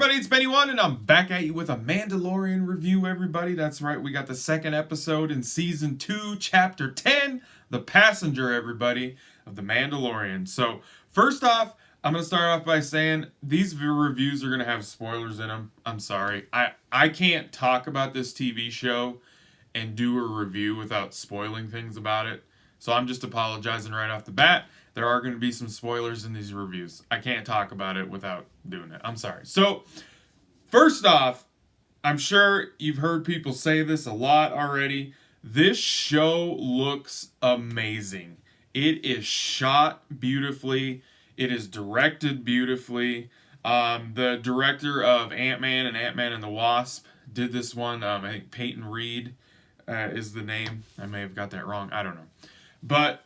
everybody, it's Benny1, and I'm back at you with a Mandalorian review, everybody. That's right, we got the second episode in Season 2, Chapter 10, The Passenger, everybody, of The Mandalorian. So, first off, I'm going to start off by saying these reviews are going to have spoilers in them. I'm sorry. I can't talk about this TV show and do a review without spoiling things about it. So I'm just apologizing right off the bat. There are going to be some spoilers in these reviews. I can't talk about it without doing it. I'm sorry. So, first off, I'm sure you've heard people say this a lot already. This show looks amazing. It is shot beautifully. It is directed beautifully. The director of Ant-Man and Ant-Man and the Wasp did this one. I think Peyton Reed is the name. I may have got that wrong. I don't know. But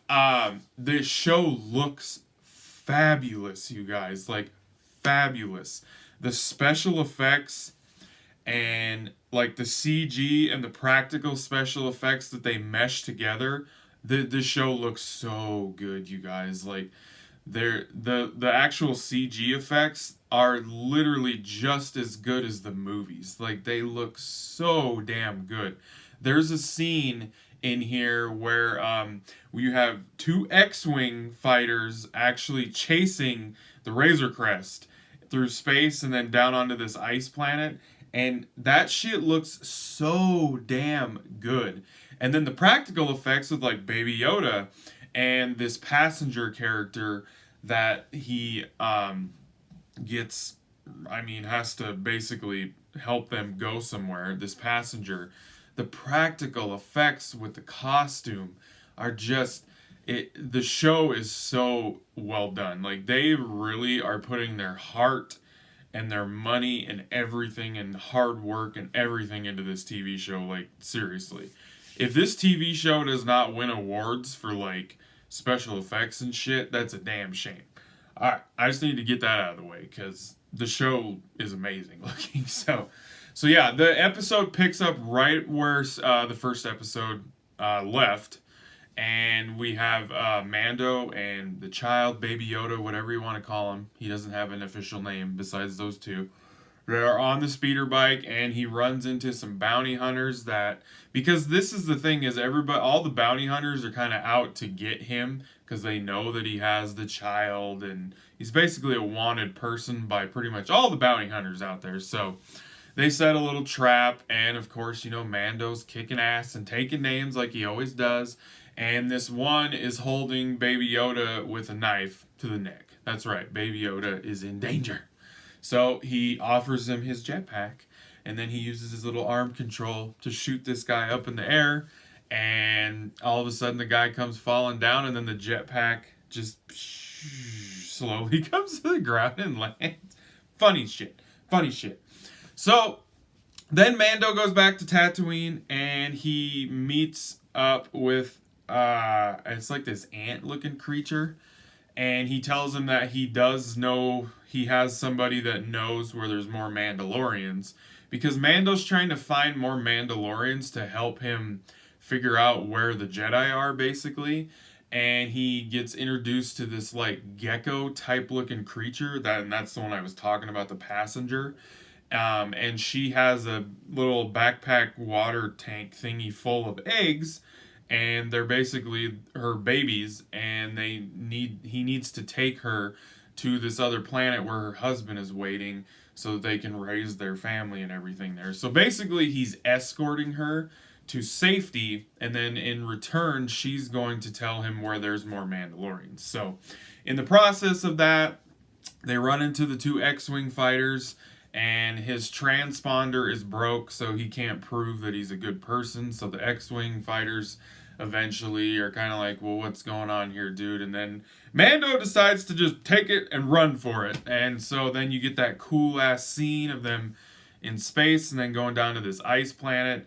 this show looks fabulous, you guys. Like, fabulous. The special effects and, like, the CG and the practical special effects that they mesh together, the show looks so good, you guys. Like, the actual CG effects are literally just as good as the movies. Like, they look so damn good. There's a scene in here where you have two X-Wing fighters actually chasing the Razor Crest through space and then down onto this ice planet, and that shit looks so damn good. And then the practical effects with, like, Baby Yoda and this passenger character that he has to basically help them go somewhere, this passenger. The practical effects with the costume are just the show is so well done. Like, they really are putting their heart and their money and everything and hard work and everything into this TV show. Like, seriously. If this TV show does not win awards for, like, special effects and shit, that's a damn shame. Alright, I just need to get that out of the way because the show is amazing looking. So yeah, the episode picks up right where the first episode left, and we have Mando and the child, Baby Yoda, whatever you want to call him. He doesn't have an official name besides those two. They're on the speeder bike, and he runs into some bounty hunters because this is the thing is all the bounty hunters are kind of out to get him because they know that he has the child, and he's basically a wanted person by pretty much all the bounty hunters out there. So they set a little trap, and of course, Mando's kicking ass and taking names like he always does. And this one is holding Baby Yoda with a knife to the neck. That's right, Baby Yoda is in danger. So he offers him his jetpack, and then he uses his little arm control to shoot this guy up in the air. And all of a sudden, the guy comes falling down, and then the jetpack just slowly comes to the ground and lands. Funny shit. So, then Mando goes back to Tatooine, and he meets up with, it's like this ant-looking creature, and he tells him that he does know, he has somebody that knows where there's more Mandalorians, because Mando's trying to find more Mandalorians to help him figure out where the Jedi are, basically, and he gets introduced to this, like, gecko-type looking creature, and that's the one I was talking about, the passenger. And she has a little backpack water tank thingy full of eggs, and they're basically her babies, and he needs to take her to this other planet where her husband is waiting so that they can raise their family and everything there. So basically he's escorting her to safety, and then in return she's going to tell him where there's more Mandalorians. So in the process of that, they run into the two X-Wing fighters, and his transponder is broke, so he can't prove that he's a good person. So the X-Wing fighters eventually are kind of like, well, what's going on here, dude? And then Mando decides to just take it and run for it. And so then you get that cool-ass scene of them in space and then going down to this ice planet.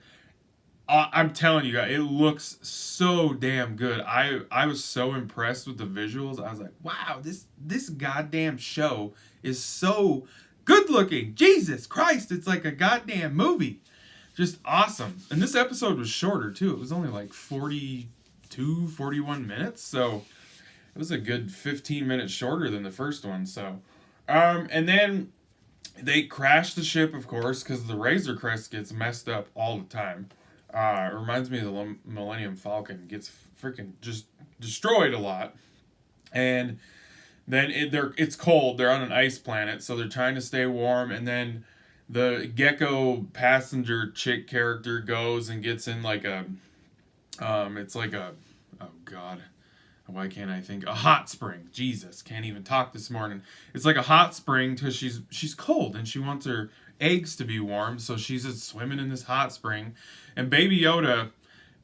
I'm telling you guys, it looks so damn good. I was so impressed with the visuals. I was like, wow, this goddamn show is so good looking. Jesus Christ, it's like a goddamn movie. Just awesome. And this episode was shorter too. It was only like 41 minutes. So it was a good 15 minutes shorter than the first one. So, and then they crash the ship, of course, because the Razor Crest gets messed up all the time. It reminds me of the Millennium Falcon. Gets freaking just destroyed a lot. And then it's cold. They're on an ice planet, so they're trying to stay warm. And then the Gecko passenger chick character goes and gets in like a, it's like a, oh god, why can't I think? A hot spring. Jesus, can't even talk this morning. It's like a hot spring because she's cold and she wants her eggs to be warm, so she's just swimming in this hot spring. And Baby Yoda,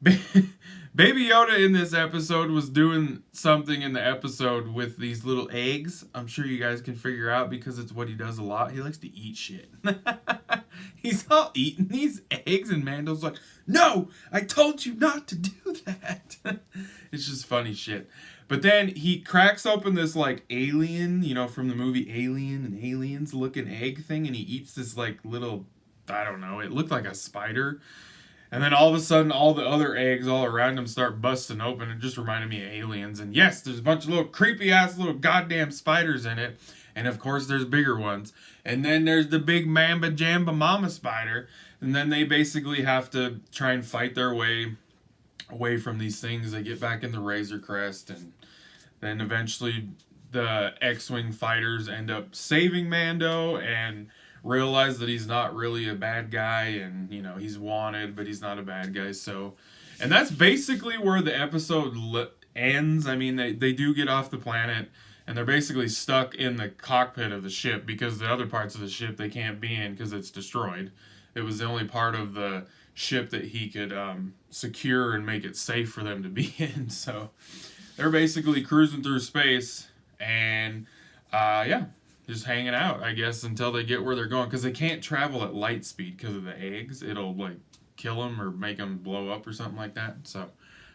Baby Yoda in this episode was doing something in the episode with these little eggs. I'm sure you guys can figure out because it's what he does a lot. He likes to eat shit. He's all eating these eggs, and Mando's like, "No, I told you not to do that." It's just funny shit. But then he cracks open this like alien, from the movie Alien and Aliens looking egg thing, and he eats this like little, I don't know, it looked like a spider. And then all of a sudden, all the other eggs all around him start busting open. It just reminded me of Aliens. And yes, there's a bunch of little creepy ass little goddamn spiders in it. And of course, there's bigger ones. And then there's the big Mamba Jamba Mama spider. And then they basically have to try and fight their way away from these things. They get back in the Razor Crest. And then eventually the X-Wing fighters end up saving Mando and realize that he's not really a bad guy, and he's wanted, but he's not a bad guy. So, and that's basically where the episode ends. I mean, they do get off the planet, and they're basically stuck in the cockpit of the ship because the other parts of the ship they can't be in because it's destroyed. It was the only part of the ship that he could secure and make it safe for them to be in. So they're basically cruising through space, and yeah, just hanging out, I guess, until they get where they're going, because they can't travel at light speed because of the eggs. It'll like kill them or make them blow up or something like that. So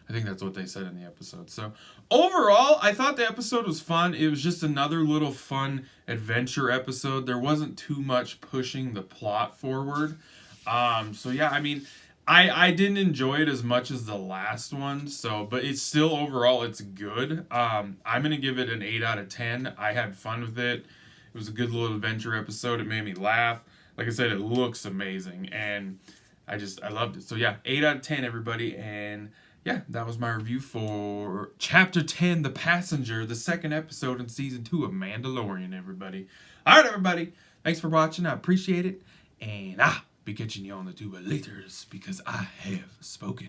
I think that's what they said in the episode. So overall, I thought the episode was fun. It was just another little fun adventure episode. There wasn't too much pushing the plot forward. So yeah, I mean, I didn't enjoy it as much as the last one. So, but it's still overall it's good. I'm gonna give it an 8 out of 10. I had fun with it. It was a good little adventure episode. It made me laugh. Like I said, it looks amazing, and I loved it. So yeah, 8 out of 10, everybody. And yeah, that was my review for Chapter 10, The Passenger, the second episode in Season 2 of Mandalorian, everybody. All right, everybody. Thanks for watching. I appreciate it. And I'll be catching you on the tuba later because I have spoken.